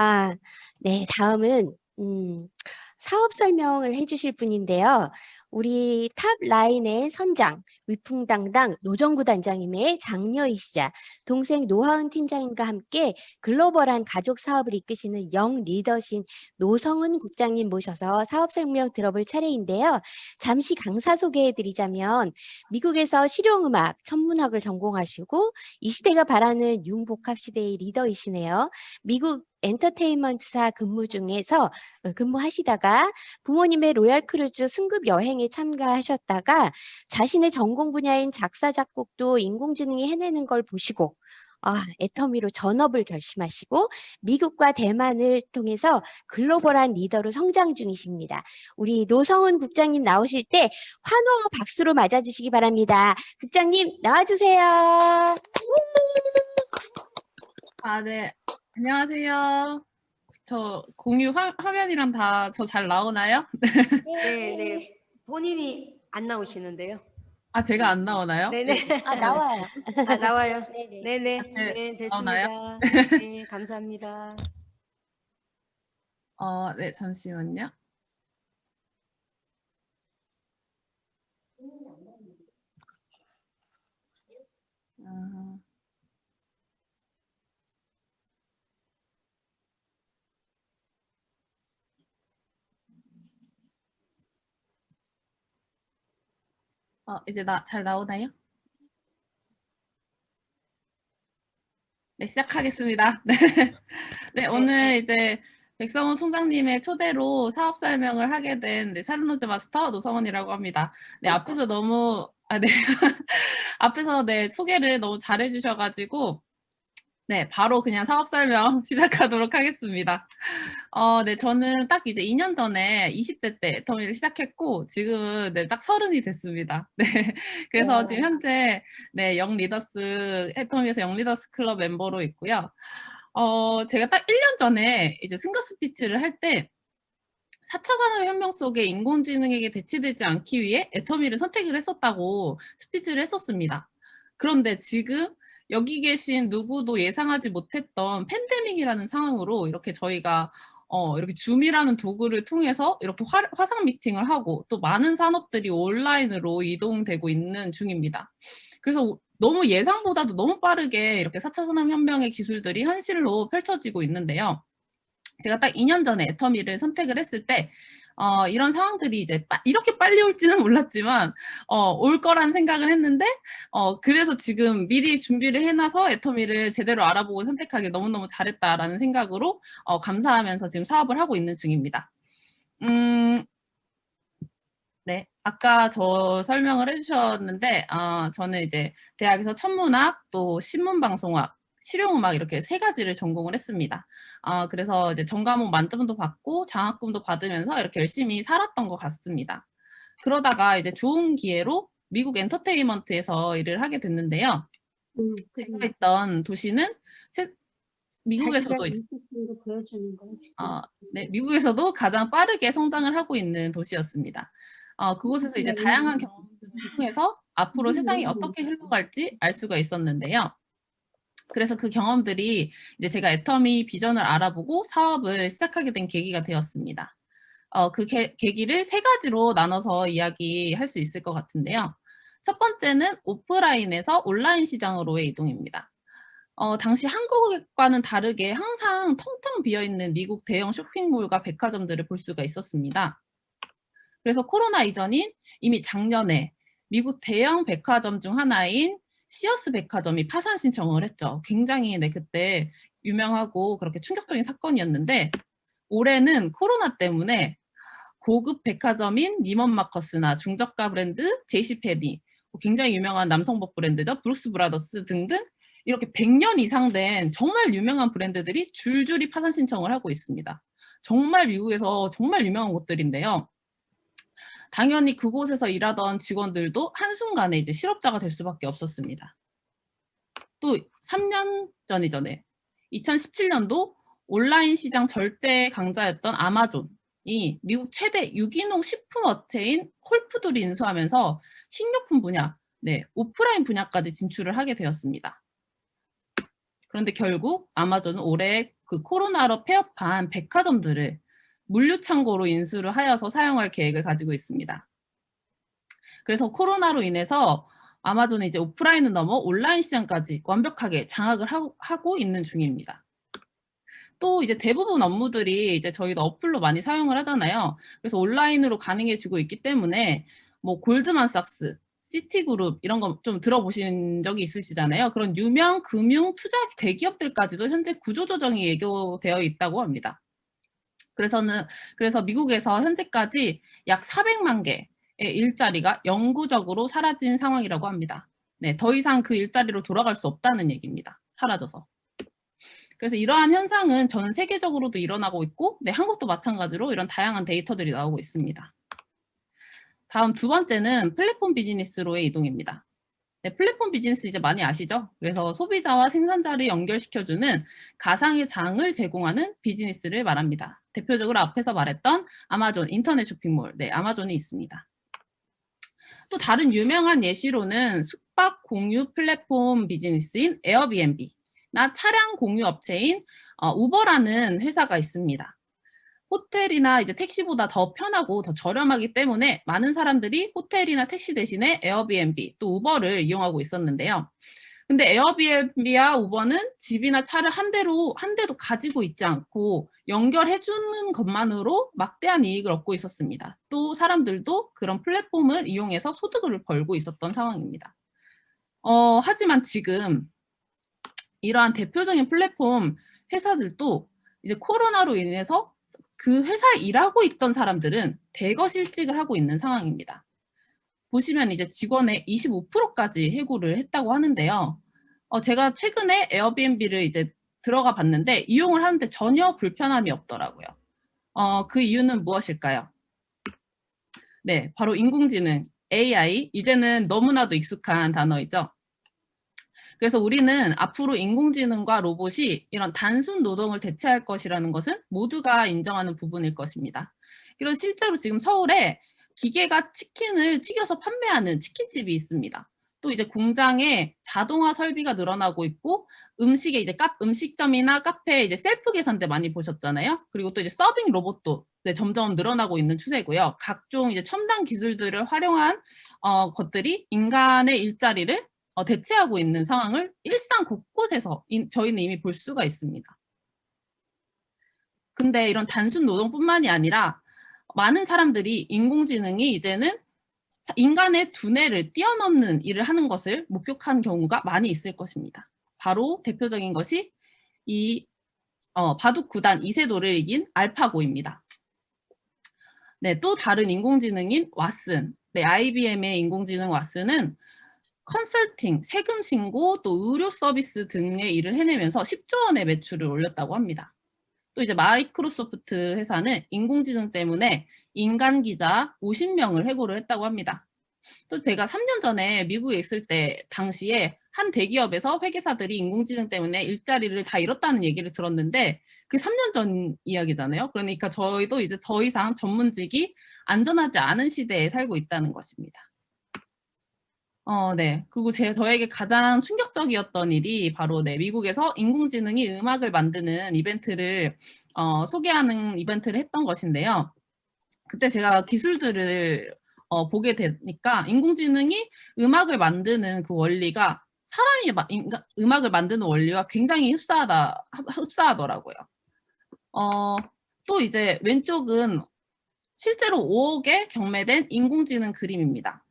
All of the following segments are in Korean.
아, 네, 다음은 사업 설명을 해주실 분인데요. 우리 탑 라인의 선장, 위풍당당 노정구 단장님의 장녀이시자 동생 노하은 팀장님과 함께 글로벌한 가족 사업을 이끄시는 영 리더신 노성은 국장님 모셔서 사업 설명 들어볼 차례인데요. 잠시 강사 소개해드리자면 미국에서 실용음악, 천문학을 전공하시고 이 시대가 바라는 융복합 시대의 리더이시네요. 미국 엔터테인먼트사 근무하시다가 부모님의 로얄 크루즈 승급 여행에 참가하셨다가 자신의 전공 분야인 작사 작곡도 인공지능이 해내는 걸 보시고 애터미로 전업을 결심하시고 미국과 대만을 통해서 글로벌한 리더로 성장 중이십니다. 우리 노성은 국장님 나오실 때 환호와 박수로 맞아주시기 바랍니다. 국장님 나와주세요. 네. 안녕하세요. 저 공유 화면이랑 다 저 잘 나오나요? 네. 본인이 안 나오시는데요. 제가 안 나오나요? 네네. 나와요. 나와요. 네네. 네, 나오나요? 됐습니다. 네, 감사합니다. 네, 잠시만요. 이제 잘 나오나요? 네, 시작하겠습니다. 네, 오늘 이제 백성훈 총장님의 초대로 사업 설명을 하게 된 샬롬로즈 마스터 노성원이라고 합니다. 네, 앞에서 너무 앞에서 소개를 너무 잘해 주셔가지고 네, 바로 그냥 사업 설명 시작하도록 하겠습니다. 네, 저는 딱 이제 2년 전에 20대 때 애터미를 시작했고 지금은 딱 30이 됐습니다. 네, 그래서 지금 현재 영 리더스 애터미에서 영 리더스 클럽 멤버로 있고요. 제가 딱 1년 전에 이제 승급 스피치를 할 때 4차 산업혁명 속에 인공지능에게 대체되지 않기 위해 애터미를 선택을 했었다고 스피치를 했었습니다. 그런데 지금 여기 계신 누구도 예상하지 못했던 팬데믹이라는 상황으로 이렇게 저희가 이렇게 줌이라는 도구를 통해서 이렇게 화상 미팅을 하고 또 많은 산업들이 온라인으로 이동되고 있는 중입니다. 그래서 너무 예상보다도 너무 빠르게 이렇게 4차 산업혁명의 기술들이 현실로 펼쳐지고 있는데요. 제가 딱 2년 전에 애터미를 선택을 했을 때 이런 상황들이 이제 이렇게 빨리 올지는 몰랐지만 올 거란 생각은 했는데 그래서 지금 미리 준비를 해놔서 애터미를 제대로 알아보고 선택하길 너무너무 잘했다라는 생각으로 감사하면서 지금 사업을 하고 있는 중입니다. 네, 아까 저 설명을 해주셨는데 저는 이제 대학에서 천문학, 또 신문방송학, 실용음악 이렇게 3가지를 전공을 했습니다. 그래서 이제 전과목 만점도 받고 장학금도 받으면서 이렇게 열심히 살았던 것 같습니다. 그러다가 이제 좋은 기회로 미국 엔터테인먼트에서 일을 하게 됐는데요. 제가 있던 도시는 미국에서도 네, 미국에서도 가장 빠르게 성장을 하고 있는 도시였습니다. 그곳에서 이제 다양한 경험들을 통해서 앞으로 세상이 어떻게 흘러갈지 알 수가 있었는데요. 그래서 그 경험들이 이제 제가 애터미 비전을 알아보고 사업을 시작하게 된 계기가 되었습니다. 그 계기를 3가지로 나눠서 이야기할 수 있을 것 같은데요. 첫 번째는 오프라인에서 온라인 시장으로의 이동입니다. 당시 한국과는 다르게 항상 텅텅 비어있는 미국 대형 쇼핑몰과 백화점들을 볼 수가 있었습니다. 그래서 코로나 이전인 이미 작년에 미국 대형 백화점 중 하나인 시어스 백화점이 파산 신청을 했죠. 굉장히 그때 유명하고 그렇게 충격적인 사건이었는데 올해는 코로나 때문에 고급 백화점인 니먼 마커스나 중저가 브랜드 제이시페니, 굉장히 유명한 남성복 브랜드죠. 브룩스 브라더스 등등 이렇게 100년 이상 된 정말 유명한 브랜드들이 줄줄이 파산 신청을 하고 있습니다. 정말 미국에서 정말 유명한 곳들인데요. 당연히 그곳에서 일하던 직원들도 한순간에 이제 실업자가 될 수밖에 없었습니다. 또 3년 전이전에 2017년도 온라인 시장 절대 강자였던 아마존이 미국 최대 유기농 식품 업체인 홀푸드를 인수하면서 식료품 분야, 오프라인 분야까지 진출을 하게 되었습니다. 그런데 결국 아마존은 올해 그 코로나로 폐업한 백화점들을 물류창고로 인수를 하여서 사용할 계획을 가지고 있습니다. 그래서 코로나로 인해서 아마존은 이제 오프라인을 넘어 온라인 시장까지 완벽하게 장악을 하고 있는 중입니다. 또 이제 대부분 업무들이 이제 저희도 어플로 많이 사용을 하잖아요. 그래서 온라인으로 가능해지고 있기 때문에 뭐 골드만삭스, 시티그룹 이런 거 좀 들어보신 적이 있으시잖아요. 그런 유명 금융 투자 대기업들까지도 현재 구조조정이 예고되어 있다고 합니다. 그래서 미국에서 현재까지 약 400만 개의 일자리가 영구적으로 사라진 상황이라고 합니다. 네, 더 이상 그 일자리로 돌아갈 수 없다는 얘기입니다. 사라져서. 그래서 이러한 현상은 전 세계적으로도 일어나고 있고, 네, 한국도 마찬가지로 이런 다양한 데이터들이 나오고 있습니다. 다음 두 번째는 플랫폼 비즈니스로의 이동입니다. 네, 플랫폼 비즈니스 이제 많이 아시죠? 그래서 소비자와 생산자를 연결시켜주는 가상의 장을 제공하는 비즈니스를 말합니다. 대표적으로 앞에서 말했던 아마존 인터넷 쇼핑몰, 네, 아마존이 있습니다. 또 다른 유명한 예시로는 숙박 공유 플랫폼 비즈니스인 에어비앤비나 차량 공유 업체인 우버라는 회사가 있습니다. 호텔이나 이제 택시보다 더 편하고 더 저렴하기 때문에 많은 사람들이 호텔이나 택시 대신에 에어비앤비 또 우버를 이용하고 있었는데요. 근데 에어비앤비와 우버는 집이나 차를 한 대도 가지고 있지 않고 연결해주는 것만으로 막대한 이익을 얻고 있었습니다. 또 사람들도 그런 플랫폼을 이용해서 소득을 벌고 있었던 상황입니다. 하지만 지금 이러한 대표적인 플랫폼 회사들도 이제 코로나로 인해서 그 회사에 일하고 있던 사람들은 대거 실직을 하고 있는 상황입니다. 보시면 이제 직원의 25%까지 해고를 했다고 하는데요. 제가 최근에 에어비앤비를 이제 들어가 봤는데 이용을 하는데 전혀 불편함이 없더라고요. 그 이유는 무엇일까요? 네, 바로 인공지능, AI, 이제는 너무나도 익숙한 단어이죠. 그래서 우리는 앞으로 인공지능과 로봇이 이런 단순 노동을 대체할 것이라는 것은 모두가 인정하는 부분일 것입니다. 그리고 실제로 지금 서울에 기계가 치킨을 튀겨서 판매하는 치킨집이 있습니다. 또 이제 공장에 자동화 설비가 늘어나고 있고 음식에 이제 음식점이나 카페에 이제 셀프 계산대 많이 보셨잖아요. 그리고 또 이제 서빙 로봇도 네, 점점 늘어나고 있는 추세고요. 각종 이제 첨단 기술들을 활용한 것들이 인간의 일자리를 대체하고 있는 상황을 일상 곳곳에서 저희는 이미 볼 수가 있습니다. 근데 이런 단순 노동뿐만이 아니라 많은 사람들이 인공지능이 이제는 인간의 두뇌를 뛰어넘는 일을 하는 것을 목격한 경우가 많이 있을 것입니다. 바로 대표적인 것이 이 바둑 9단 이세돌을 이긴 알파고입니다. 네, 또 다른 인공지능인 왓슨, 네, IBM의 인공지능 왓슨은 컨설팅, 세금 신고, 또 의료 서비스 등의 일을 해내면서 10조 원의 매출을 올렸다고 합니다. 또 이제 마이크로소프트 회사는 인공지능 때문에 인간 기자 50명을 해고를 했다고 합니다. 또 제가 3년 전에 미국에 있을 때 당시에 한 대기업에서 회계사들이 인공지능 때문에 일자리를 다 잃었다는 얘기를 들었는데 그게 3년 전 이야기잖아요. 그러니까 저희도 이제 더 이상 전문직이 안전하지 않은 시대에 살고 있다는 것입니다. 네. 그리고 저에게 가장 충격적이었던 일이 바로 네, 미국에서 인공지능이 음악을 만드는 이벤트를 소개하는 이벤트를 했던 것인데요. 그때 제가 기술들을 보게 되니까 인공지능이 음악을 만드는 그 원리가 사람이 음악을 만드는 원리와 굉장히 흡사하더라고요. 또 이제 왼쪽은 실제로 5억에 경매된 인공지능 그림입니다.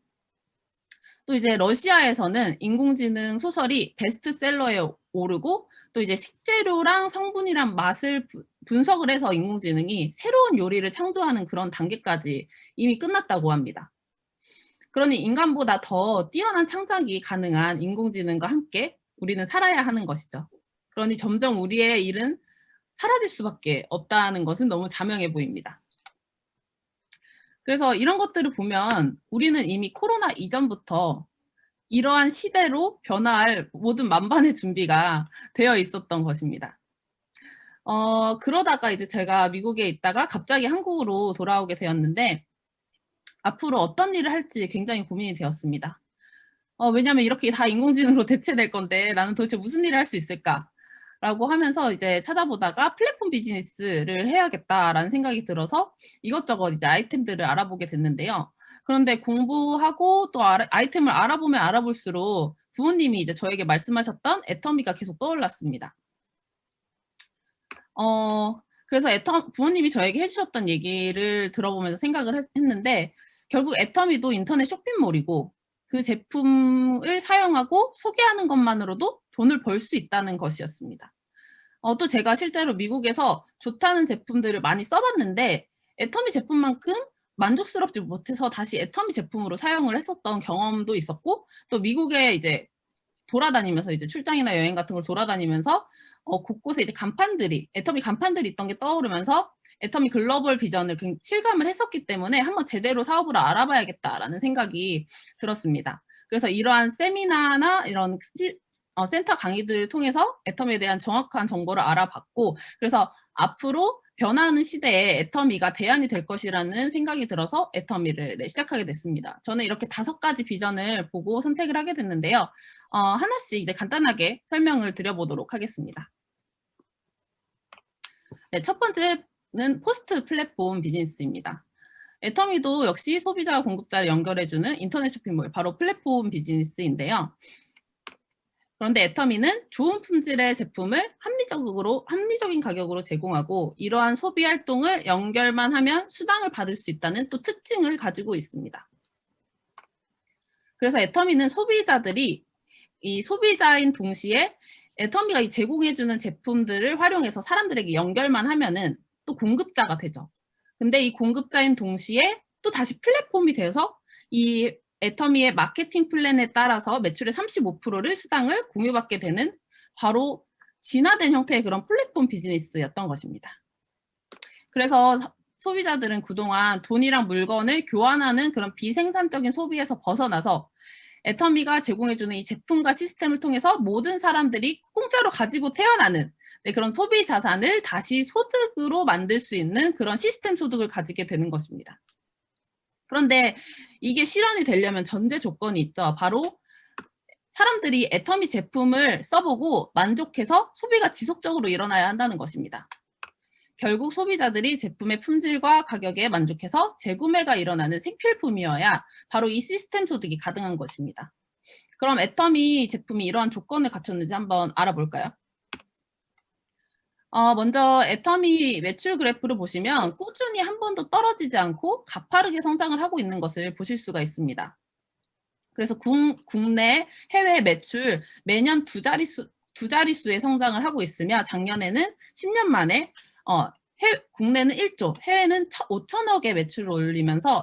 또 이제 러시아에서는 인공지능 소설이 베스트셀러에 오르고 또 이제 식재료랑 성분이랑 맛을 분석을 해서 인공지능이 새로운 요리를 창조하는 그런 단계까지 이미 끝났다고 합니다. 그러니 인간보다 더 뛰어난 창작이 가능한 인공지능과 함께 우리는 살아야 하는 것이죠. 그러니 점점 우리의 일은 사라질 수밖에 없다는 것은 너무 자명해 보입니다. 그래서 이런 것들을 보면 우리는 이미 코로나 이전부터 이러한 시대로 변화할 모든 만반의 준비가 되어 있었던 것입니다. 그러다가 이제 제가 미국에 있다가 갑자기 한국으로 돌아오게 되었는데 앞으로 어떤 일을 할지 굉장히 고민이 되었습니다. 왜냐하면 이렇게 다 인공지능으로 대체될 건데 나는 도대체 무슨 일을 할 수 있을까? 라고 하면서 이제 찾아보다가 플랫폼 비즈니스를 해야겠다라는 생각이 들어서 이것저것 이제 아이템들을 알아보게 됐는데요. 그런데 공부하고 또 아이템을 알아보면 알아볼수록 부모님이 이제 저에게 말씀하셨던 애터미가 계속 떠올랐습니다. 그래서 부모님이 저에게 해주셨던 얘기를 들어보면서 생각을 했는데 결국 애터미도 인터넷 쇼핑몰이고 그 제품을 사용하고 소개하는 것만으로도 돈을 벌 수 있다는 것이었습니다. 또 제가 실제로 미국에서 좋다는 제품들을 많이 써봤는데 애터미 제품만큼 만족스럽지 못해서 다시 애터미 제품으로 사용을 했었던 경험도 있었고 또 미국에 이제 돌아다니면서 이제 출장이나 여행 같은 걸 돌아다니면서 곳곳에 이제 애터미 간판들이 있던 게 떠오르면서 애터미 글로벌 비전을 실감을 했었기 때문에 한번 제대로 사업을 알아봐야겠다라는 생각이 들었습니다. 그래서 이러한 세미나나 이런 센터 강의들을 통해서 애터미에 대한 정확한 정보를 알아봤고 그래서 앞으로 변화하는 시대에 애터미가 대안이 될 것이라는 생각이 들어서 애터미를 시작하게 됐습니다. 저는 이렇게 5가지 비전을 보고 선택을 하게 됐는데요. 하나씩 이제 간단하게 설명을 드려보도록 하겠습니다. 네, 첫 번째는 포스트 플랫폼 비즈니스입니다. 애터미도 역시 소비자와 공급자를 연결해주는 인터넷 쇼핑몰, 바로 플랫폼 비즈니스인데요. 그런데 애터미는 좋은 품질의 제품을 합리적인 가격으로 제공하고 이러한 소비 활동을 연결만 하면 수당을 받을 수 있다는 또 특징을 가지고 있습니다. 그래서 애터미는 소비자들이 이 소비자인 동시에 애터미가 제공해주는 제품들을 활용해서 사람들에게 연결만 하면은 또 공급자가 되죠. 근데 이 공급자인 동시에 또 다시 플랫폼이 돼서 이 애터미의 마케팅 플랜에 따라서 매출의 35%를 수당을 공유받게 되는 바로 진화된 형태의 그런 플랫폼 비즈니스였던 것입니다. 그래서 소비자들은 그동안 돈이랑 물건을 교환하는 그런 비생산적인 소비에서 벗어나서 애터미가 제공해주는 이 제품과 시스템을 통해서 모든 사람들이 공짜로 가지고 태어나는 그런 소비 자산을 다시 소득으로 만들 수 있는 그런 시스템 소득을 가지게 되는 것입니다. 그런데 이게 실현이 되려면 전제 조건이 있죠. 바로 사람들이 애터미 제품을 써보고 만족해서 소비가 지속적으로 일어나야 한다는 것입니다. 결국 소비자들이 제품의 품질과 가격에 만족해서 재구매가 일어나는 생필품이어야 바로 이 시스템 소득이 가능한 것입니다. 그럼 애터미 제품이 이러한 조건을 갖췄는지 한번 알아볼까요? 먼저 애터미 매출 그래프를 보시면 꾸준히 한 번도 떨어지지 않고 가파르게 성장을 하고 있는 것을 보실 수가 있습니다. 그래서 국내 해외 매출 매년 두 자릿수의 성장을 하고 있으며 작년에는 10년 만에 국내는 1조, 해외는 5천억의 매출을 올리면서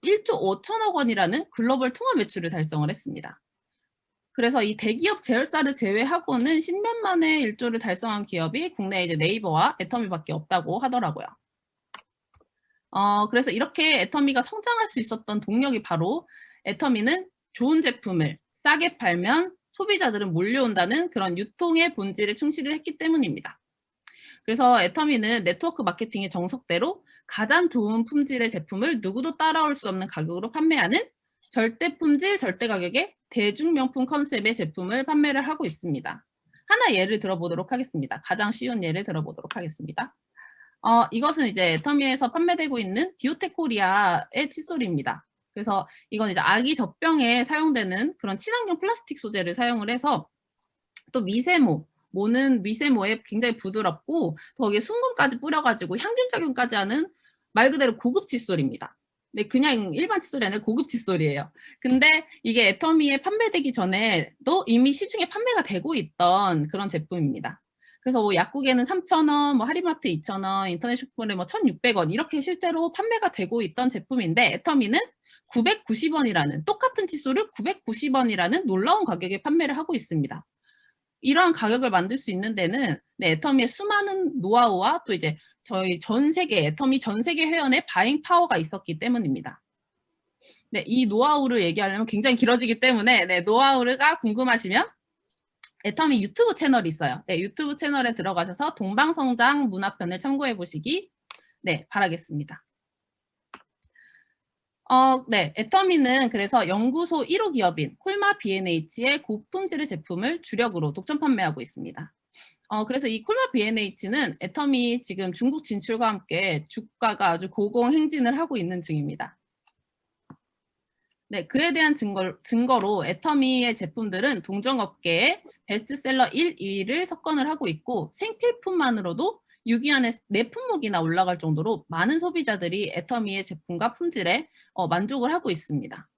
1조 5천억 원이라는 글로벌 통합 매출을 달성을 했습니다. 그래서 이 대기업 제열사를 제외하고는 10년 만에 1조를 달성한 기업이 국내에 이제 네이버와 애터미밖에 없다고 하더라고요. 그래서 이렇게 애터미가 성장할 수 있었던 동력이 바로 애터미는 좋은 제품을 싸게 팔면 소비자들은 몰려온다는 그런 유통의 본질에 충실을 했기 때문입니다. 그래서 애터미는 네트워크 마케팅의 정석대로 가장 좋은 품질의 제품을 누구도 따라올 수 없는 가격으로 판매하는 절대 품질, 절대 가격의 대중명품 컨셉의 제품을 판매를 하고 있습니다. 하나 예를 들어보도록 하겠습니다. 가장 쉬운 예를 들어보도록 하겠습니다. 이것은 이제 애터미에서 판매되고 있는 디오텍 코리아의 칫솔입니다. 그래서 이건 이제 아기 젖병에 사용되는 그런 친환경 플라스틱 소재를 사용을 해서 또 모는 미세모에 굉장히 부드럽고 거기에 순금까지 뿌려가지고 향균 작용까지 하는 말 그대로 고급 칫솔입니다. 네, 그냥 일반 칫솔이 아니라 고급 칫솔이에요. 근데 이게 애터미에 판매되기 전에도 이미 시중에 판매가 되고 있던 그런 제품입니다. 그래서 뭐 약국에는 3,000원, 뭐 할인마트 2,000원, 인터넷 쇼핑몰에 뭐 1,600원 이렇게 실제로 판매가 되고 있던 제품인데 애터미는 990원이라는 똑같은 칫솔을 990원이라는 놀라운 가격에 판매를 하고 있습니다. 이러한 가격을 만들 수 있는 데는 애터미의 수많은 노하우와 또 이제 저희 애터미 전 세계 회원의 바잉 파워가 있었기 때문입니다. 네, 이 노하우를 얘기하려면 굉장히 길어지기 때문에 노하우가 궁금하시면 애터미 유튜브 채널이 있어요. 네, 유튜브 채널에 들어가셔서 동방성장 문화편을 참고해 보시기 바라겠습니다. 애터미는 그래서 연구소 1호 기업인 콜마 B&H의 고품질의 제품을 주력으로 독점 판매하고 있습니다. 그래서 이 콜마 BNH는 애터미 지금 중국 진출과 함께 주가가 아주 고공행진을 하고 있는 중입니다. 네, 그에 대한 증거로 애터미의 제품들은 동종업계에 베스트셀러 1, 2위를 석권을 하고 있고 생필품만으로도 6위 안에 4품목이나 올라갈 정도로 많은 소비자들이 애터미의 제품과 품질에 만족을 하고 있습니다.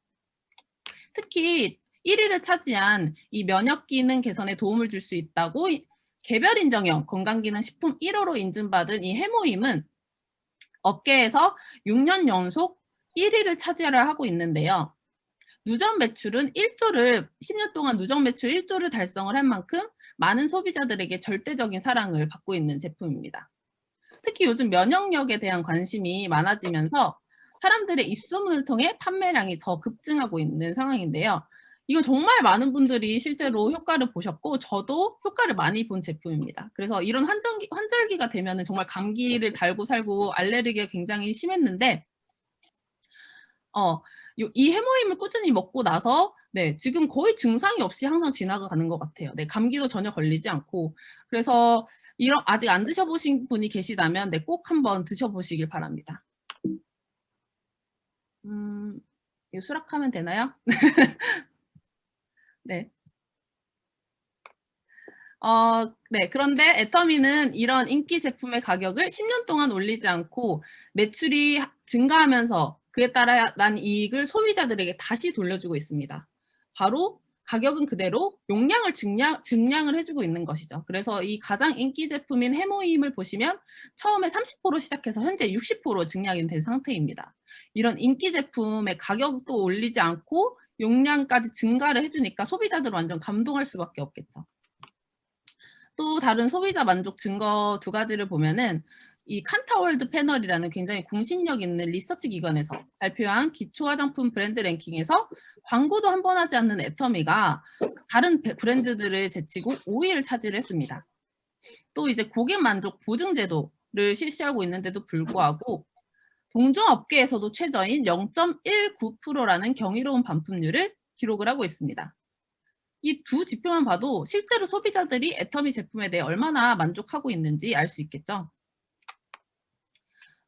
특히 1위를 차지한 이 면역 기능 개선에 도움을 줄 수 있다고 개별 인정형 건강기능 식품 1호로 인증받은 이 해모임은 업계에서 6년 연속 1위를 차지를 하고 있는데요. 누적 매출은 10년 동안 누적 매출 1조를 달성을 한 만큼 많은 소비자들에게 절대적인 사랑을 받고 있는 제품입니다. 특히 요즘 면역력에 대한 관심이 많아지면서 사람들의 입소문을 통해 판매량이 더 급증하고 있는 상황인데요. 이건 정말 많은 분들이 실제로 효과를 보셨고 저도 효과를 많이 본 제품입니다. 그래서 이런 환절기가 되면 정말 감기를 달고 살고 알레르기가 굉장히 심했는데 이 해모임을 꾸준히 먹고 나서 네, 지금 거의 증상이 없이 항상 지나가는 것 같아요. 네, 감기도 전혀 걸리지 않고. 그래서 아직 안 드셔보신 분이 계시다면 네, 꼭 한번 드셔보시길 바랍니다. 이거 수락하면 되나요? 네. 네, 그런데 애터미는 이런 인기 제품의 가격을 10년 동안 올리지 않고 매출이 증가하면서 그에 따라 난 이익을 소비자들에게 다시 돌려주고 있습니다. 바로 가격은 그대로 용량을 증량을 해주고 있는 것이죠. 그래서 이 가장 인기 제품인 해모임을 보시면 처음에 30% 시작해서 현재 60% 증량이 된 상태입니다. 이런 인기 제품의 가격도 올리지 않고 용량까지 증가를 해주니까 소비자들은 완전 감동할 수밖에 없겠죠. 또 다른 소비자 만족 증거 2가지를 보면은 이 칸타월드 패널이라는 굉장히 공신력 있는 리서치 기관에서 발표한 기초 화장품 브랜드 랭킹에서 광고도 한 번 하지 않는 애터미가 다른 브랜드들을 제치고 5위를 차지를 했습니다. 또 이제 고객 만족 보증 제도를 실시하고 있는데도 불구하고 동종업계에서도 최저인 0.19%라는 경이로운 반품률을 기록을 하고 있습니다. 이 두 지표만 봐도 실제로 소비자들이 애터미 제품에 대해 얼마나 만족하고 있는지 알 수 있겠죠.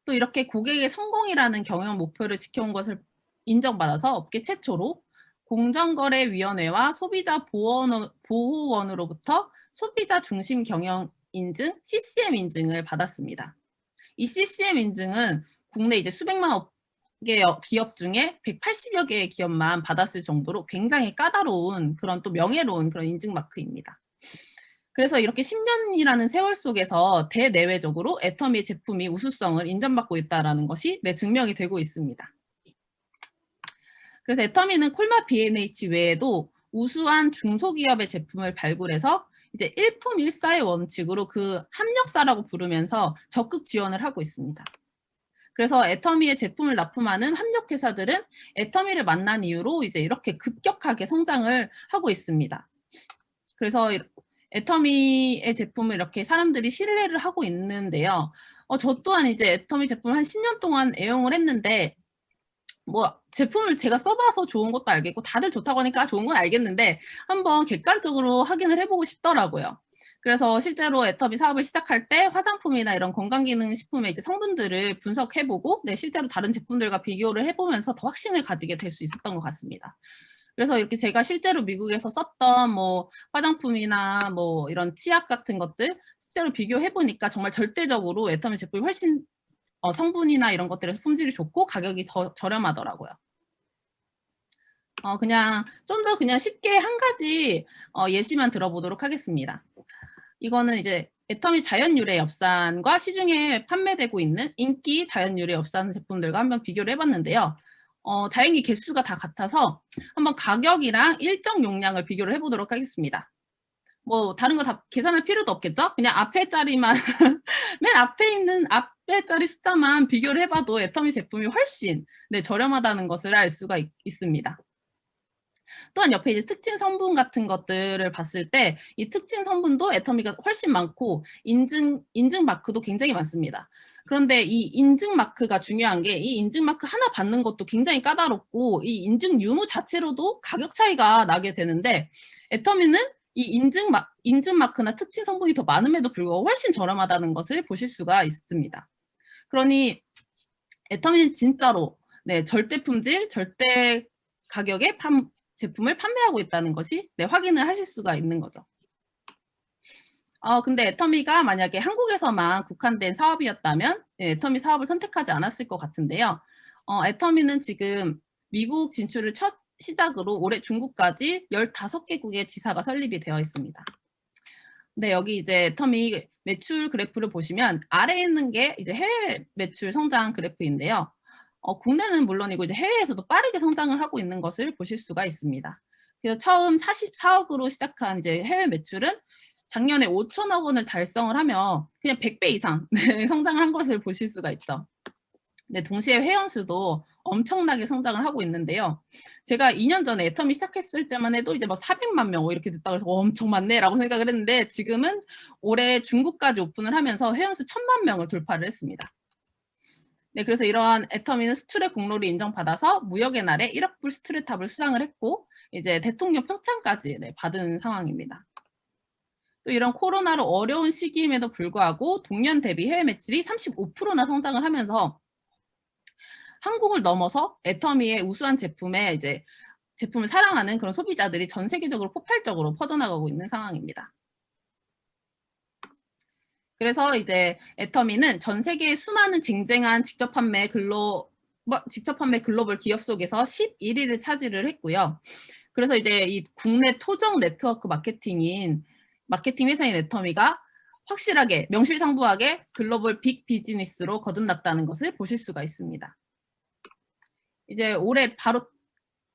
또 이렇게 고객의 성공이라는 경영 목표를 지켜온 것을 인정받아서 업계 최초로 공정거래위원회와 소비자보호원으로부터 소비자 중심 경영 인증 CCM 인증을 받았습니다. 이 CCM 인증은 국내 이제 수백만 개 기업 중에 180여 개의 기업만 받았을 정도로 굉장히 까다로운 그런 또 명예로운 그런 인증 마크입니다. 그래서 이렇게 10년이라는 세월 속에서 대내외적으로 애터미 제품이 우수성을 인정받고 있다는 것이 증명이 되고 있습니다. 그래서 애터미는 콜마 BNH 외에도 우수한 중소기업의 제품을 발굴해서 이제 일품일사의 원칙으로 그 합력사라고 부르면서 적극 지원을 하고 있습니다. 그래서 애터미의 제품을 납품하는 합력회사들은 애터미를 만난 이후로 이제 이렇게 급격하게 성장을 하고 있습니다. 그래서 애터미의 제품을 이렇게 사람들이 신뢰를 하고 있는데요. 저 또한 이제 애터미 제품을 한 10년 동안 애용을 했는데 뭐 제품을 제가 써봐서 좋은 것도 알겠고 다들 좋다고 하니까 좋은 건 알겠는데 한번 객관적으로 확인을 해보고 싶더라고요. 그래서 실제로 애터미 사업을 시작할 때 화장품이나 이런 건강기능식품의 이제 성분들을 분석해보고 실제로 다른 제품들과 비교를 해보면서 더 확신을 가지게 될 수 있었던 것 같습니다. 그래서 이렇게 제가 실제로 미국에서 썼던 뭐 화장품이나 뭐 이런 치약 같은 것들 실제로 비교해보니까 정말 절대적으로 애터미 제품이 훨씬 성분이나 이런 것들에서 품질이 좋고 가격이 더 저렴하더라고요. 그냥 좀 더 그냥 쉽게 한 가지 예시만 들어보도록 하겠습니다. 이거는 이제 애터미 자연유래 엽산과 시중에 판매되고 있는 인기 자연유래 엽산 제품들과 한번 비교를 해봤는데요. 다행히 개수가 다 같아서 한번 가격이랑 일정 용량을 비교를 해보도록 하겠습니다. 뭐 다른 거 다 계산할 필요도 없겠죠? 그냥 앞에 자리만 맨 앞에 있는 앞에 자리 숫자만 비교를 해봐도 애터미 제품이 훨씬 저렴하다는 것을 알 수가 있습니다. 또한 옆에 이제 특징 성분 같은 것들을 봤을 때 이 특징 성분도 애터미가 훨씬 많고 인증 마크도 굉장히 많습니다. 그런데 이 인증 마크가 중요한 게 이 인증 마크 하나 받는 것도 굉장히 까다롭고 이 인증 유무 자체로도 가격 차이가 나게 되는데 애터미는 이 인증 마크나 특징 성분이 더 많음에도 불구하고 훨씬 저렴하다는 것을 보실 수가 있습니다. 그러니 애터미는 진짜로 네, 절대 품질, 절대 가격에 제품을 판매하고 있다는 것이 네, 확인을 하실 수가 있는 거죠. 근데 애터미가 만약에 한국에서만 국한된 사업이었다면 네, 애터미 사업을 선택하지 않았을 것 같은데요. 애터미는 지금 미국 진출을 첫 시작으로 올해 중국까지 15개국의 지사가 설립이 되어 있습니다. 네, 여기 이제 애터미 매출 그래프를 보시면 아래에 있는 게 이제 해외 매출 성장 그래프인데요. 국내는 물론이고 이제 해외에서도 빠르게 성장을 하고 있는 것을 보실 수가 있습니다. 그래서 처음 44억으로 시작한 이제 해외 매출은 작년에 5천억 원을 달성을 하며 그냥 100배 이상 네, 성장을 한 것을 보실 수가 있죠. 네, 동시에 회원수도 엄청나게 성장을 하고 있는데요. 제가 2년 전에 애터미 시작했을 때만 해도 이제 막 400만 명 이렇게 됐다고 해서 엄청 많네라고 생각을 했는데 지금은 올해 중국까지 오픈을 하면서 회원수 1000만 명을 돌파를 했습니다. 네, 그래서 이러한 애터미는 수출의 공로를 인정받아서 무역의 날에 1억 불 수출의 탑을 수상을 했고 이제 대통령 표창까지 네, 받은 상황입니다. 또 이런 코로나로 어려운 시기임에도 불구하고 동년 대비 해외 매출이 35%나 성장을 하면서 한국을 넘어서 애터미의 우수한 제품에 이제 제품을 사랑하는 그런 소비자들이 전 세계적으로 폭발적으로 퍼져나가고 있는 상황입니다. 그래서 이제 애터미는 전 세계의 수많은 쟁쟁한 직접 판매 글로벌 기업 속에서 11위를 차지를 했고요. 그래서 이제 이 국내 토종 네트워크 마케팅 회사인 애터미가 확실하게 명실상부하게 글로벌 빅 비즈니스로 거듭났다는 것을 보실 수가 있습니다. 이제 올해 바로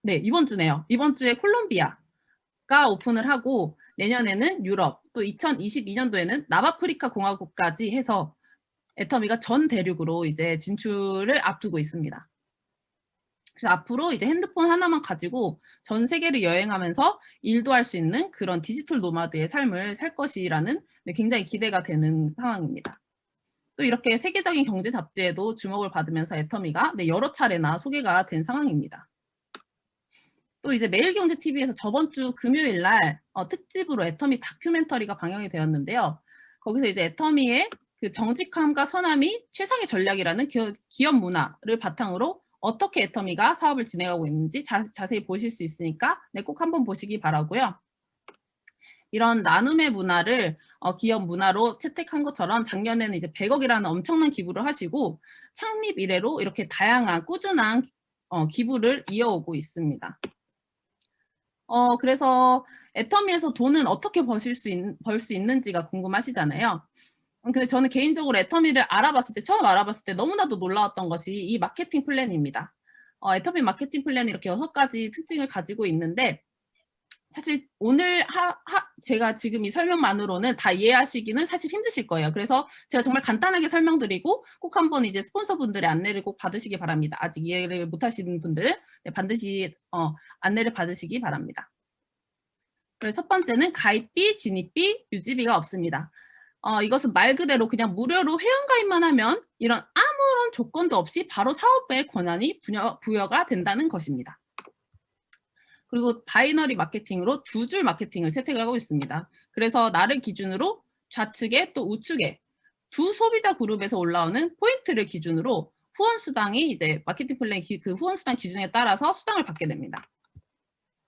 네, 이번 주네요. 이번 주에 콜롬비아가 오픈을 하고 내년에는 유럽, 또 2022년도에는 남아프리카 공화국까지 해서 애터미가 전 대륙으로 이제 진출을 앞두고 있습니다. 그래서 앞으로 이제 핸드폰 하나만 가지고 전 세계를 여행하면서 일도 할 수 있는 그런 디지털 노마드의 삶을 살 것이라는 굉장히 기대가 되는 상황입니다. 또 이렇게 세계적인 경제 잡지에도 주목을 받으면서 애터미가 여러 차례나 소개가 된 상황입니다. 또 이제 매일경제TV에서 저번 주 금요일 날 특집으로 애터미 다큐멘터리가 방영이 되었는데요. 거기서 이제 애터미의 그 정직함과 선함이 최상의 전략이라는 기업 문화를 바탕으로 어떻게 애터미가 사업을 진행하고 있는지 자세히 보실 수 있으니까 꼭 한번 보시기 바라고요. 이런 나눔의 문화를 기업 문화로 채택한 것처럼 작년에는 이제 100억이라는 엄청난 기부를 하시고 창립 이래로 이렇게 다양한 꾸준한 기부를 이어오고 있습니다. 그래서 애터미에서 돈은 어떻게 벌 수 있는지가 궁금하시잖아요. 근데 저는 개인적으로 애터미를 처음 알아봤을 때 너무나도 놀라웠던 것이 이 마케팅 플랜입니다. 애터미 마케팅 플랜이 이렇게 6가지 특징을 가지고 있는데 사실 오늘 제가 지금 이 설명만으로는 다 이해하시기는 사실 힘드실 거예요. 그래서 제가 정말 간단하게 설명드리고 꼭 한번 이제 스폰서분들의 안내를 꼭 받으시기 바랍니다. 아직 이해를 못하시는 분들은 반드시 안내를 받으시기 바랍니다. 그래서 첫 번째는 가입비, 진입비, 유지비가 없습니다. 이것은 말 그대로 그냥 무료로 회원가입만 하면 이런 아무런 조건도 없이 바로 사업의 권한이 부여가 된다는 것입니다. 그리고 바이너리 마케팅으로 2줄 마케팅을 채택을 하고 있습니다. 그래서 나를 기준으로 좌측에 또 우측에 두 소비자 그룹에서 올라오는 포인트를 기준으로 후원수당이 이제 마케팅 플랜 그 후원수당 기준에 따라서 수당을 받게 됩니다.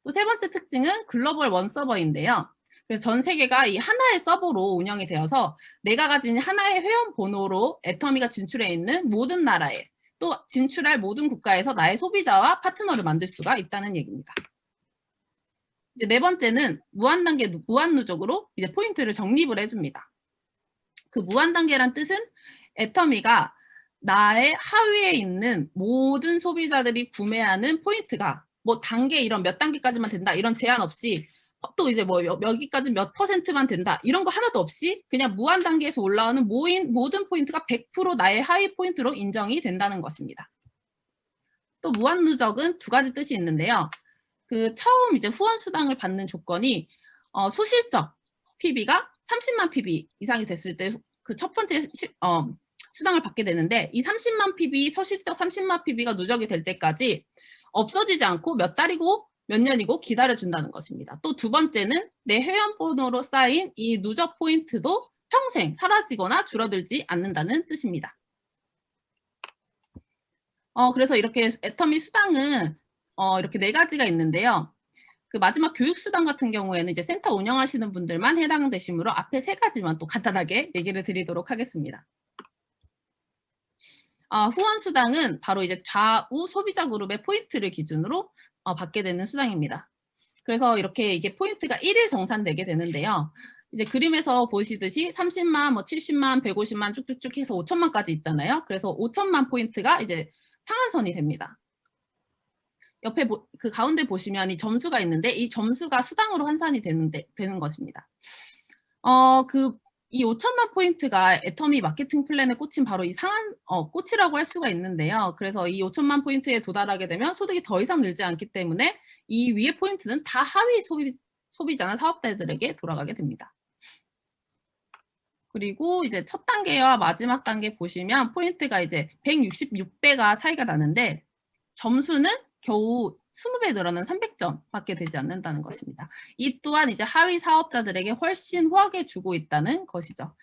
또 세 번째 특징은 글로벌 원 서버인데요. 그래서 전 세계가 이 하나의 서버로 운영이 되어서 내가 가진 하나의 회원 번호로 애터미가 진출해 있는 모든 나라에 또 진출할 모든 국가에서 나의 소비자와 파트너를 만들 수가 있다는 얘기입니다. 이제 네 번째는 무한누적으로 이제 포인트를 적립을 해줍니다. 그 무한단계란 뜻은 애터미가 나의 하위에 있는 모든 소비자들이 구매하는 포인트가 뭐 단계 이런 몇 단계까지만 된다 이런 제한 없이 또 이제 뭐 여기까지 몇 %만 된다 이런 거 하나도 없이 그냥 무한 단계에서 올라오는 모든 포인트가 100% 나의 하위 포인트로 인정이 된다는 것입니다. 또 무한 누적은 2가지 뜻이 있는데요. 그 처음 이제 후원 수당을 받는 조건이 소실적 PB가 30만 PB 이상이 됐을 때 그 첫 번째 수당을 받게 되는데 이 30만 PB 소실적 30만 PB가 누적이 될 때까지 없어지지 않고 몇 달이고 몇 년이고 기다려준다는 것입니다. 또 두 번째는 내 회원번호로 쌓인 이 누적 포인트도 평생 사라지거나 줄어들지 않는다는 뜻입니다. 그래서 이렇게 애터미 수당은 이렇게 4가지가 있는데요. 그 마지막 교육수당 같은 경우에는 이제 센터 운영하시는 분들만 해당되시므로 앞에 3가지만 또 간단하게 얘기를 드리도록 하겠습니다. 후원수당은 바로 이제 좌우 소비자 그룹의 포인트를 기준으로 받게 되는 수당입니다. 그래서 이렇게 이게 포인트가 1일 정산되게 되는데요. 이제 그림에서 보시듯이 30만, 뭐 70만, 150만 쭉쭉쭉 해서 5천만까지 있잖아요. 그래서 5천만 포인트가 이제 상한선이 됩니다. 옆에 그 가운데 보시면 이 점수가 있는데 이 점수가 수당으로 환산이 되는 것입니다. 이 5천만 포인트가 애터미 마케팅 플랜에 꽂힌 바로 이 꽃이라고 할 수가 있는데요. 그래서 이 5천만 포인트에 도달하게 되면 소득이 더 이상 늘지 않기 때문에 이 위의 포인트는 다 하위 소비자나 사업자들에게 돌아가게 됩니다. 그리고 이제 첫 단계와 마지막 단계 보시면 포인트가 이제 166배가 차이가 나는데 점수는 겨우 20배 늘어난 300점밖에 되지 않는다는 것입니다. 이 또한 이제 하위 사업자들에게 훨씬 후하게 주고 있다는 것이죠.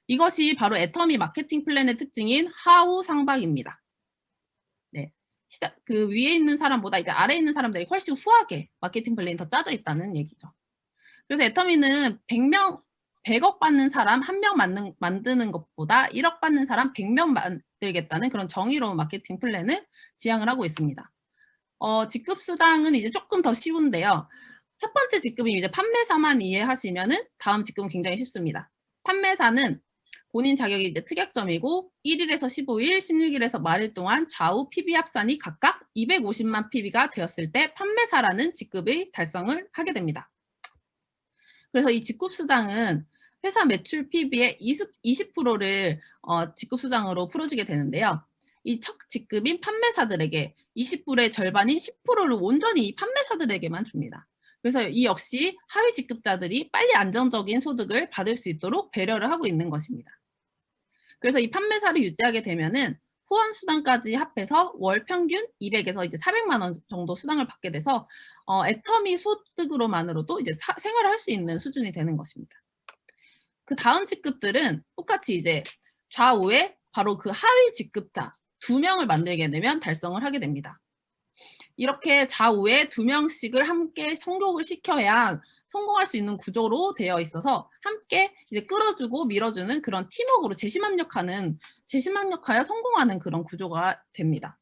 이것이 바로 애터미 마케팅 플랜의 특징인 하우 상박입니다. 네. 그 위에 있는 사람보다 이제 아래에 있는 사람들이 훨씬 후하게 마케팅 플랜이 더 짜져 있다는 얘기죠. 그래서 애터미는 100억 받는 사람 1명 만드는 것보다 1억 받는 사람 100명 만들겠다는 그런 정의로운 마케팅 플랜을 지향을 하고 있습니다. 직급 수당은 이제 조금 더 쉬운데요. 첫 번째 직급이 이제 판매사만 이해하시면은 다음 직급은 굉장히 쉽습니다. 판매사는 본인 자격이 이제 특약점이고 1일에서 15일, 16일에서 말일 동안 좌우 PB 합산이 각각 250만 PB가 되었을 때 판매사라는 직급의 달성을 하게 됩니다. 그래서 이 직급수당은 회사 매출 PB의 20%를 직급수당으로 풀어주게 되는데요. 이 첫 직급인 판매사들에게 20불의 절반인 10%를 온전히 이 판매사들에게만 줍니다. 그래서 이 역시 하위 직급자들이 빨리 안정적인 소득을 받을 수 있도록 배려를 하고 있는 것입니다. 그래서 이 판매사를 유지하게 되면은 후원 수당까지 합해서 월 평균 200에서 이제 400만 원 정도 수당을 받게 돼서 애터미 소득으로만으로도 이제 생활을 할 수 있는 수준이 되는 것입니다. 그 다음 직급들은 똑같이 이제 좌우에 바로 그 하위 직급자 2명을 만들게 되면 달성을 하게 됩니다. 이렇게 좌우에 2명씩을 함께 성공을 시켜야 성공할 수 있는 구조로 되어 있어서 함께 이제 끌어주고 밀어주는 그런 팀워크로 재심합력하여 성공하는 그런 구조가 됩니다.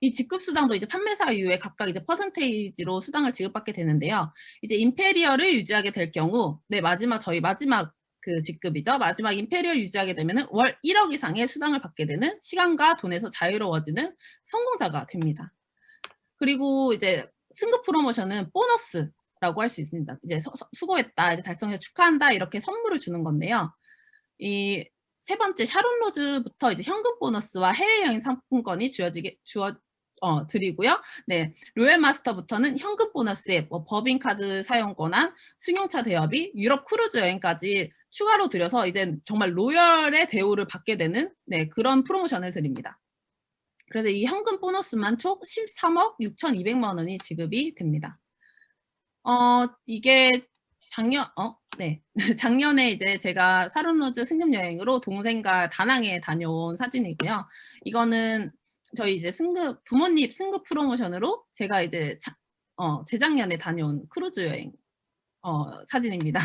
이 직급수당도 이제 판매사 이후에 각각 이제 퍼센테이지로 수당을 지급받게 되는데요. 이제 임페리얼을 유지하게 될 경우, 저희 마지막 그 직급이죠. 마지막 임페리얼 유지하게 되면은 월 1억 이상의 수당을 받게 되는 시간과 돈에서 자유로워지는 성공자가 됩니다. 그리고 이제 승급 프로모션은 보너스라고 할 수 있습니다. 이제 수고했다, 이제 달성해서 축하한다 이렇게 선물을 주는 건데요. 이 세 번째 샤론 로즈부터 이제 현금 보너스와 해외여행 상품권이 드리고요. 네, 로열 마스터부터는 현금 보너스에 뭐 법인카드 사용 권한, 승용차 대여비, 유럽 크루즈 여행까지 추가로 드려서 이제 정말 로열의 대우를 받게 되는 그런 프로모션을 드립니다. 그래서 이 현금 보너스만 총 13억 6,200만 원이 지급이 됩니다. 이게 작년에 이제 제가 사론로즈 승급 여행으로 동생과 다낭에 다녀온 사진이고요. 이거는 저희 이제 부모님 승급 프로모션으로 제가 이제 재작년에 다녀온 크루즈 여행 사진입니다.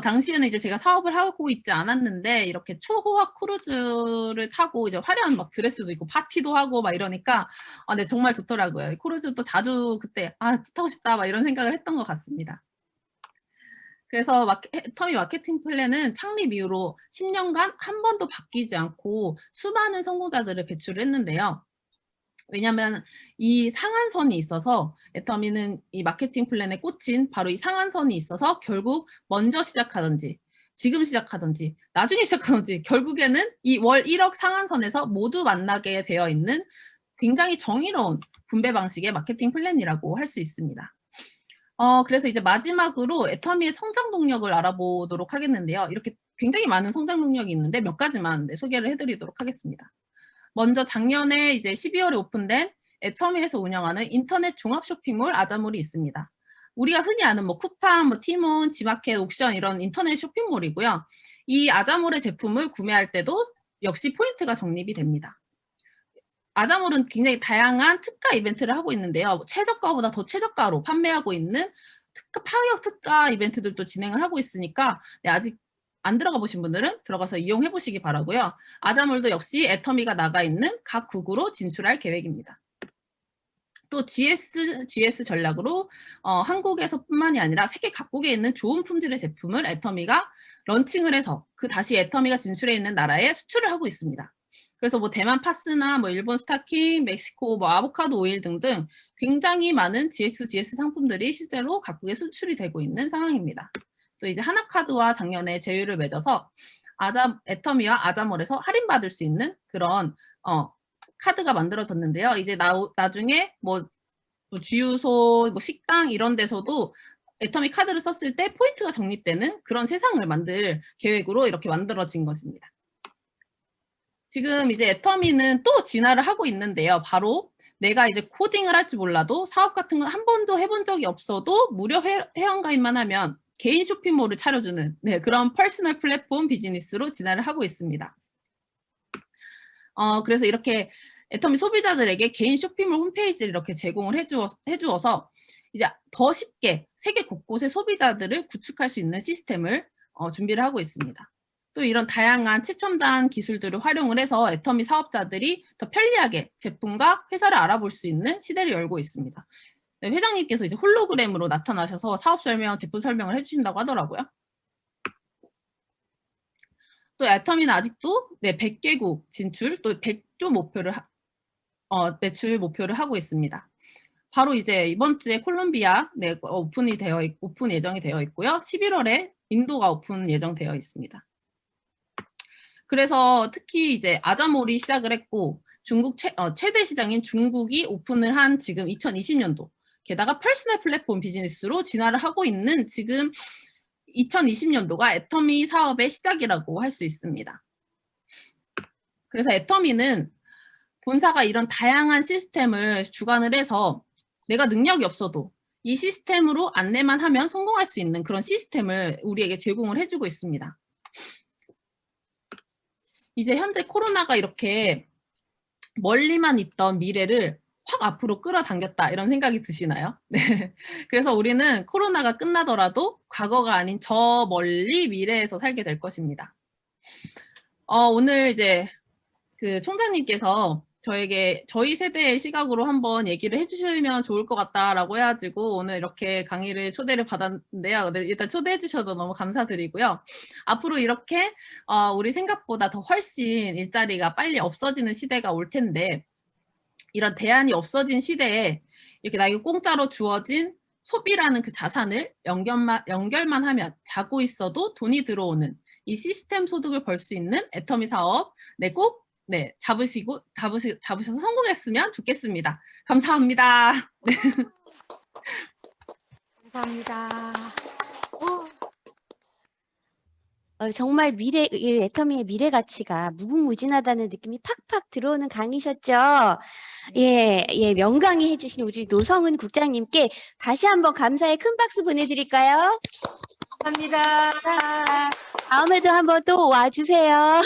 당시에는 이제 제가 사업을 하고 있지 않았는데 이렇게 초호화 크루즈를 타고 이제 화려한 막 드레스도 입고 파티도 하고 막 이러니까 네, 정말 좋더라고요. 크루즈도 자주 그때 타고 싶다 막 이런 생각을 했던 것 같습니다. 그래서 애터미 마케팅 플랜은 창립 이후로 10년간 한 번도 바뀌지 않고 수많은 성공자들을 배출을 했는데요. 왜냐하면 이 상한선이 있어서 애터미는 이 마케팅 플랜에 꽂힌 바로 이 상한선이 있어서 결국 먼저 시작하든지 지금 시작하든지 나중에 시작하든지 결국에는 이 월 1억 상한선에서 모두 만나게 되어 있는 굉장히 정의로운 분배 방식의 마케팅 플랜이라고 할 수 있습니다. 그래서 이제 마지막으로 애터미의 성장 동력을 알아보도록 하겠는데요. 이렇게 굉장히 많은 성장 동력이 있는데 몇 가지만 소개를 해드리도록 하겠습니다. 먼저 작년에 이제 12월에 오픈된 애터미에서 운영하는 인터넷 종합 쇼핑몰 아자몰이 있습니다. 우리가 흔히 아는 뭐 쿠팡, 뭐 티몬, 지마켓, 옥션 이런 인터넷 쇼핑몰이고요. 이 아자몰의 제품을 구매할 때도 역시 포인트가 적립이 됩니다. 아자몰은 굉장히 다양한 특가 이벤트를 하고 있는데요. 최저가보다 더 최저가로 판매하고 있는 파격 특가 이벤트들도 진행을 하고 있으니까 아직 안 들어가 보신 분들은 들어가서 이용해 보시기 바라고요. 아자몰도 역시 애터미가 나가 있는 각 국으로 진출할 계획입니다. 또 GS 전략으로 한국에서뿐만이 아니라 세계 각국에 있는 좋은 품질의 제품을 애터미가 런칭을 해서 다시 애터미가 진출해 있는 나라에 수출을 하고 있습니다. 그래서 뭐 대만 파스나 뭐 일본 스타킹, 멕시코 뭐 아보카도 오일 등등 굉장히 많은 GS 상품들이 실제로 각국에 수출이 되고 있는 상황입니다. 또 이제 하나카드와 작년에 제휴를 맺어서 애터미와 아자몰에서 할인받을 수 있는 그런 카드가 만들어졌는데요. 이제 나중에 뭐 주유소, 뭐 식당 이런 데서도 애터미 카드를 썼을 때 포인트가 적립되는 그런 세상을 만들 계획으로 이렇게 만들어진 것입니다. 지금 이제 애터미는 또 진화를 하고 있는데요. 바로 내가 이제 코딩을 할 줄 몰라도 사업 같은 거 한 번도 해본 적이 없어도 무료 회원가입만 하면 개인 쇼핑몰을 차려주는 그런 퍼스널 플랫폼 비즈니스로 진화를 하고 있습니다. 그래서 이렇게 애터미 소비자들에게 개인 쇼핑몰 홈페이지를 이렇게 제공을 해주어서 이제 더 쉽게 세계 곳곳의 소비자들을 구축할 수 있는 시스템을 준비를 하고 있습니다. 또 이런 다양한 최첨단 기술들을 활용을 해서 애터미 사업자들이 더 편리하게 제품과 회사를 알아볼 수 있는 시대를 열고 있습니다. 네, 회장님께서 이제 홀로그램으로 나타나셔서 사업 설명, 제품 설명을 해주신다고 하더라고요. 또 애터미는 아직도 100개국 진출, 또 100조 목표를 매출 목표를 하고 있습니다. 바로 이제 이번 주에 콜롬비아 오픈 예정이 되어 있고요. 11월에 인도가 오픈 예정되어 있습니다. 그래서 특히 이제 아자몰이 시작을 했고 중국 최대 시장인 중국이 오픈을 한 지금 2020년도 게다가 퍼스널 플랫폼 비즈니스로 진화를 하고 있는 지금 2020년도가 애터미 사업의 시작이라고 할 수 있습니다. 그래서 애터미는 본사가 이런 다양한 시스템을 주관을 해서 내가 능력이 없어도 이 시스템으로 안내만 하면 성공할 수 있는 그런 시스템을 우리에게 제공을 해주고 있습니다. 이제 현재 코로나가 이렇게 멀리만 있던 미래를 확 앞으로 끌어당겼다 이런 생각이 드시나요? 네. 그래서 우리는 코로나가 끝나더라도 과거가 아닌 저 멀리 미래에서 살게 될 것입니다. 오늘 이제 그 총장님께서 저희 세대의 시각으로 한번 얘기를 해주시면 좋을 것 같다라고 해가지고 오늘 이렇게 강의를 초대를 받았는데요. 네, 일단 초대해 주셔서 너무 감사드리고요. 앞으로 이렇게 우리 생각보다 더 훨씬 일자리가 빨리 없어지는 시대가 올 텐데 이런 대안이 없어진 시대에 이렇게 나에게 공짜로 주어진 소비라는 그 자산을 연결만 하면 자고 있어도 돈이 들어오는 이 시스템 소득을 벌 수 있는 애터미 사업 꼭 잡으셔서 성공했으면 좋겠습니다. 감사합니다. 네. 감사합니다. 정말 애터미의 미래 가치가 무궁무진하다는 느낌이 팍팍 들어오는 강의셨죠? 예, 명강의 해주신 우리 노성은 국장님께 다시 한번 감사의 큰 박수 보내드릴까요? 감사합니다. 다음에도 한번 또 와주세요.